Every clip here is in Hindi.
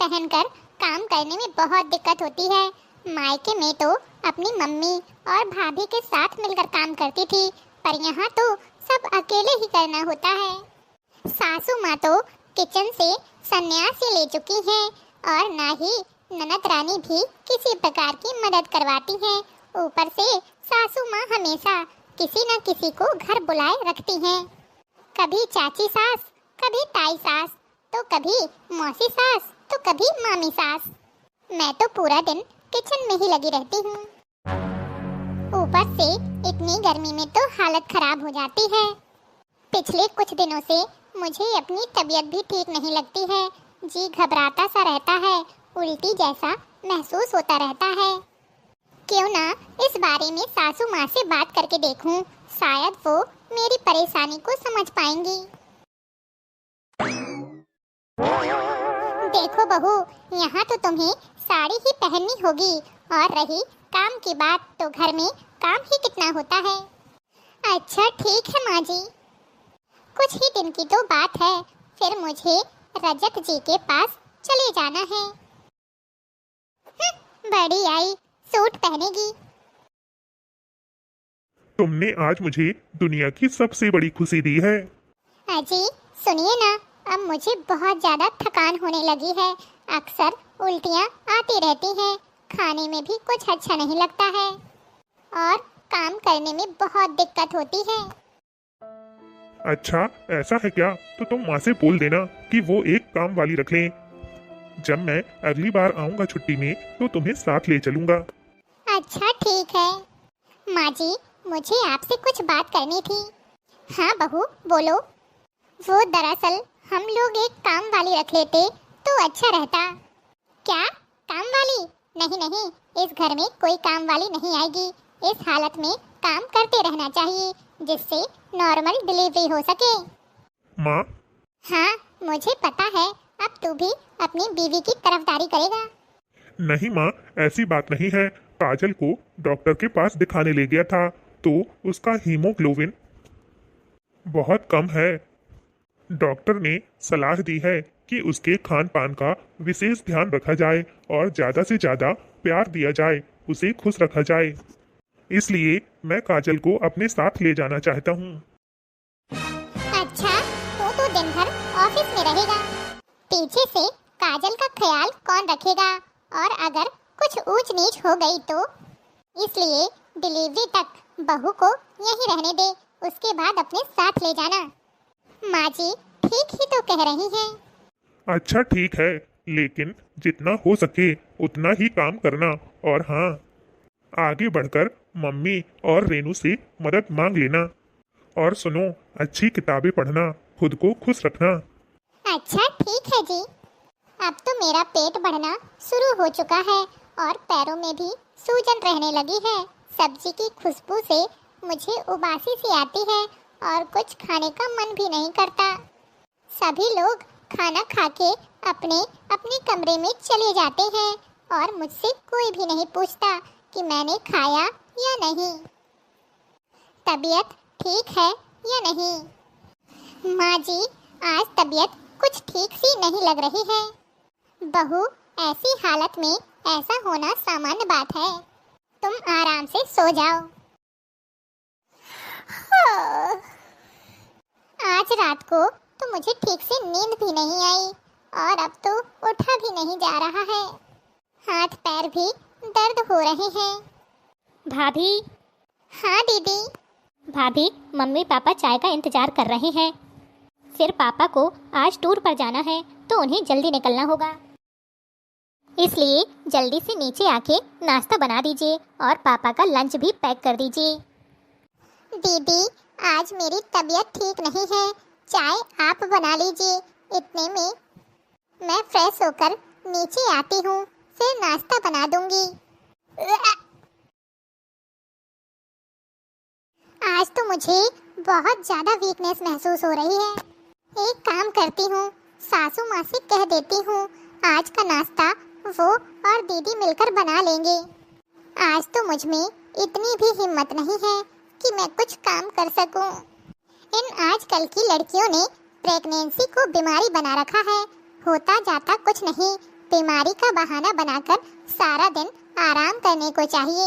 पहनकर काम करने में बहुत दिक्कत होती है। मायके में तो अपनी मम्मी और भाभी के साथ मिलकर काम करती थी, पर यहाँ तो सब अकेले ही करना होता है। सासू माँ तो किचन से संन्यास ले चुकी हैं और ना ही ननद रानी भी किसी प्रकार की मदद करवाती हैं। ऊपर से सासू माँ हमेशा किसी न किसी को घर बुलाए रखती हैं। कभी चाची सास, कभी ताई सास, तो कभी मौसी सास, तो कभी मामी सास। मैं तो पूरा दिन किचन में ही लगी रहती हूँ। ऊपर से इतनी गर्मी में तो हालत खराब हो जाती है। पिछले कुछ दिनों से मुझे अपनी तबीयत भी ठीक नहीं लगती है। जी घबराता सा रहता है, उल्टी जैसा महसूस होता रहता है। क्यों ना इस बारे में सासू माँ से बात करके देखूं, शायद वो मेरी परेशानी को समझ पाएंगी। देखो बहू, यहाँ तो तुम्हें साड़ी ही पहननी होगी, और रही काम की बात तो घर में काम ही कितना होता है। अच्छा ठीक है माँ जी, कुछ ही दिन की तो बात है, फिर मुझे रजत जी के पास चले जाना है। बड़ी आई, सूट पहनेगी। तुमने आज मुझे दुनिया की सबसे बड़ी खुशी दी है। अजी सुनिए ना, अब मुझे बहुत ज्यादा थकान होने लगी है। अक्सर उल्टियाँ आती रहती हैं, खाने में भी कुछ अच्छा नहीं लगता है और काम करने में बहुत दिक्कत होती है। अच्छा ऐसा है क्या? तो तुम माँ से बोल देना कि वो एक काम वाली रख लें। जब मैं अगली बार आऊँगा छुट्टी में तो तुम्हें साथ ले चलूँगा। अच्छा ठीक है। माँ जी, मुझे आपसे कुछ बात करनी थी। हाँ बहू बोलो। वो दरअसल हम लोग एक काम वाली रख लेते तो अच्छा रहता। क्या काम वाली? नहीं नहीं, इस घर में कोई काम वाली नहीं आएगी। इस हालत में काम करते रहना चाहिए जिससे नॉर्मल डिलीवरी हो सके। माँ? हाँ मुझे पता है, अब तू भी अपनी बीवी की तरफदारी करेगा। नहीं माँ, ऐसी बात नहीं है। काजल को डॉक्टर के पास दिखाने ले गया था तो उसका हीमोग्लोबिन बहुत कम है। डॉक्टर ने सलाह दी है कि उसके खान पान का विशेष ध्यान रखा जाए और ज्यादा से ज्यादा प्यार दिया जाए, उसे खुश रखा जाए। इसलिए मैं काजल को अपने साथ ले जाना चाहता हूँ। अच्छा तो दिन भर ऑफिस में रहेगा, पीछे से काजल का ख्याल कौन रखेगा? और अगर कुछ ऊंच नीच हो गई तो? इसलिए डिलीवरी तक बहू को यहीं रहने दे, उसके बाद अपने साथ ले जाना। माँ जी ठीक ही तो कह रही हैं। अच्छा ठीक है, लेकिन जितना हो सके उतना ही काम करना। और हाँ, आगे बढ़कर मम्मी और रेनू से मदद मांग लेना। और सुनो, अच्छी किताबें पढ़ना, खुद को खुश रखना। अच्छा ठीक है जी। अब तो मेरा पेट बढ़ना शुरू हो चुका है और पैरों में भी सूजन रहने लगी है। सब्जी की खुशबू से मुझे उबासी सी आती है और कुछ खाने का मन भी नहीं करता। सभी लोग खाना खा के अपने अपने कमरे में चले जाते हैं और मुझसे कोई भी नहीं पूछता कि मैंने खाया या नहीं, तबीयत ठीक है या नहीं। माँ जी, आज तबीयत कुछ ठीक सी नहीं लग रही है। बहू, ऐसी हालत में ऐसा होना सामान्य बात है, तुम आराम से सो जाओ। आज रात को तो मुझे ठीक से नींद भी नहीं आई और अब तो उठा भी नहीं जा रहा है, हाथ पैर भी दर्द हो रहे हैं। भाभी। हाँ दीदी। भाभी, मम्मी पापा चाय का इंतजार कर रहे हैं। फिर पापा को आज टूर पर जाना है तो उन्हें जल्दी निकलना होगा, इसलिए जल्दी से नीचे आके नाश्ता बना दीजिए और पापा का लंच भी पैक कर दीजिए। दीदी, आज मेरी तबीयत ठीक नहीं है, चाय आप बना लीजिए। इतने में मैं फ्रेश होकर नीचे आती हूँ, फिर नाश्ता बना दूंगी। आज तो मुझे बहुत ज्यादा वीकनेस महसूस हो रही है। एक काम करती हूँ, सासू माँ से कह देती हूँ आज का नाश्ता वो और दीदी मिलकर बना लेंगे। आज तो मुझ में इतनी भी हिम्मत नहीं है कि मैं कुछ काम कर सकूं। इन आजकल की लड़कियों ने प्रेगनेंसी को बीमारी बना रखा है, होता जाता कुछ नहीं, बीमारी का बहाना बनाकर सारा दिन आराम करने को चाहिए।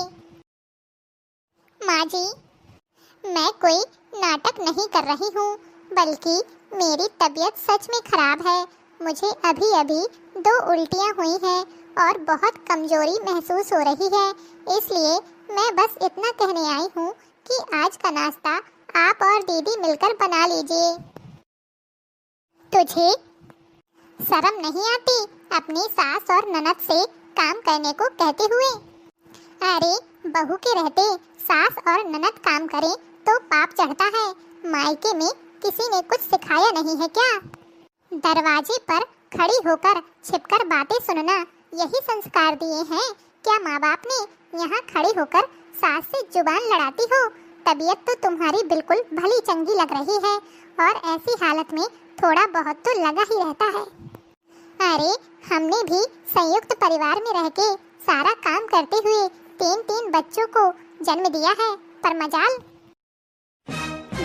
माँ जी, मैं कोई नाटक नहीं कर रही हूँ, बल्कि मेरी तबीयत सच में खराब है। मुझे अभी अभी 2 उल्टियाँ हुई हैं और बहुत कमजोरी महसूस हो रही है। इसलिए मैं बस इतना कहने आई हूँ कि आज का नाश्ता आप और दीदी मिलकर बना लीजिए। तुझे शर्म नहीं आती अपनी सास और ननद से काम करने को कहते हुए? अरे बहू के रहते सास और ननद काम करे तो पाप चढ़ता है। मायके में किसी ने कुछ सिखाया नहीं है क्या? दरवाजे पर खड़ी होकर छिपकर बातें सुनना, यही संस्कार दिए हैं क्या माँ बाप ने? यहाँ खड़ी होकर सास से जुबान लड़ाती हो। तबीयत तो तुम्हारी बिल्कुल भली चंगी लग रही है और ऐसी हालत में थोड़ा बहुत तो लगा ही रहता है। अरे हमने भी संयुक्त परिवार में रह के सारा काम करते हुए 3 बच्चों को जन्म दिया है, पर मजाल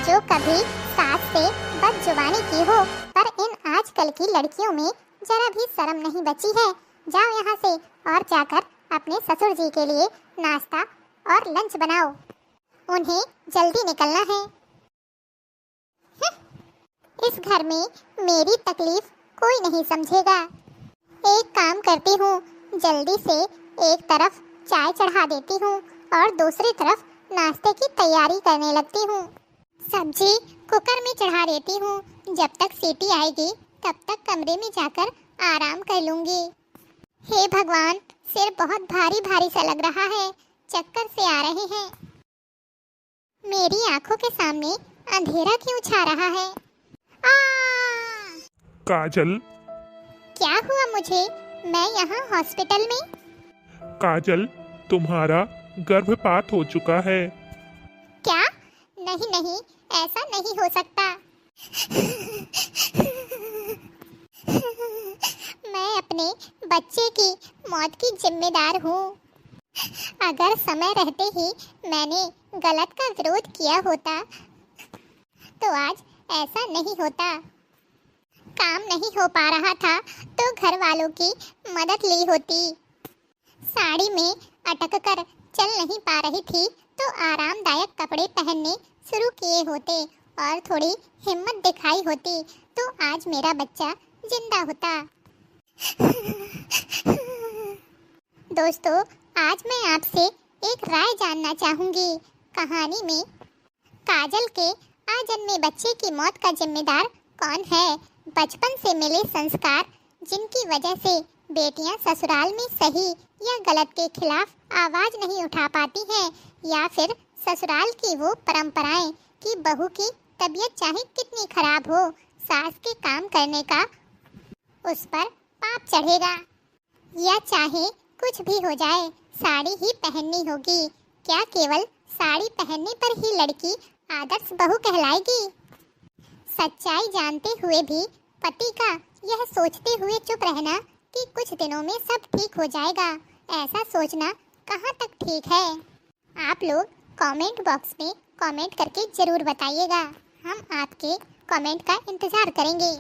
जो कभी सास से बदजुबानी की हो। पर इन आजकल की लड़कियों में जरा भी शर्म नहीं बची है। जाओ यहाँ से और जाकर अपने ससुर जी के लिए नाश्ता और लंच बनाओ, उन्हें जल्दी निकलना है। इस घर में मेरी तकलीफ कोई नहीं समझेगा। एक काम करती हूँ, जल्दी से एक तरफ चाय चढ़ा देती हूँ और दूसरी तरफ नाश्ते की तैयारी करने लगती हूँ। सब्जी कुकर में चढ़ा देती हूँ। जब तक सीटी आएगी तब तक कमरे में जाकर आराम कर लूँगी। हे भगवान, सिर बहुत भारी भारी सा लग रहा है, चक्कर से आ रहे हैं। मेरी आंखों के सामने अंधेरा क्यों छा रहा है? काजल, क्या हुआ मुझे? मैं यहाँ हॉस्पिटल में। काजल, तुम्हारा गर्भपात हो चुका है। क्या? नहीं नहीं, ऐसा नहीं हो सकता। मैं अपने बच्चे की मौत की जिम्मेदार हूँ। अगर समय रहते ही मैंने गलत का विरोध किया होता तो आज ऐसा नहीं होता। काम नहीं हो पा रहा था तो घर वालों की मदद ली होती। साड़ी में अटक कर चल नहीं पा रही थी तो आरामदायक कपड़े पहनने शुरू किए होते और थोड़ी हिम्मत दिखाई होती तो आज मेरा बच्चा जिंदा होता। दोस्तों, आज मैं आपसे एक राय जानना चाहूंगी। कहानी में काजल के अजन्मे बच्चे की मौत का जिम्मेदार कौन है? बचपन से मिले संस्कार जिनकी वजह से बेटियां ससुराल में सही या गलत के खिलाफ आवाज नहीं उठा पाती हैं, या फिर ससुराल की वो परंपराएं कि बहू की तबीयत चाहे कितनी खराब हो, सास के काम करने का उस पर पाप चढ़ेगा, या चाहे कुछ भी हो जाए साड़ी ही पहननी होगी। क्या केवल साड़ी पहनने पर ही लड़की आदर्श बहू कहलाएगी? सच्चाई जानते हुए भी पति का यह सोचते हुए चुप रहना कि कुछ दिनों में सब ठीक हो जाएगा, ऐसा सोचना कहाँ तक ठीक है? आप लोग कमेंट बॉक्स में कमेंट करके जरूर बताइएगा। हम आपके कमेंट का इंतजार करेंगे।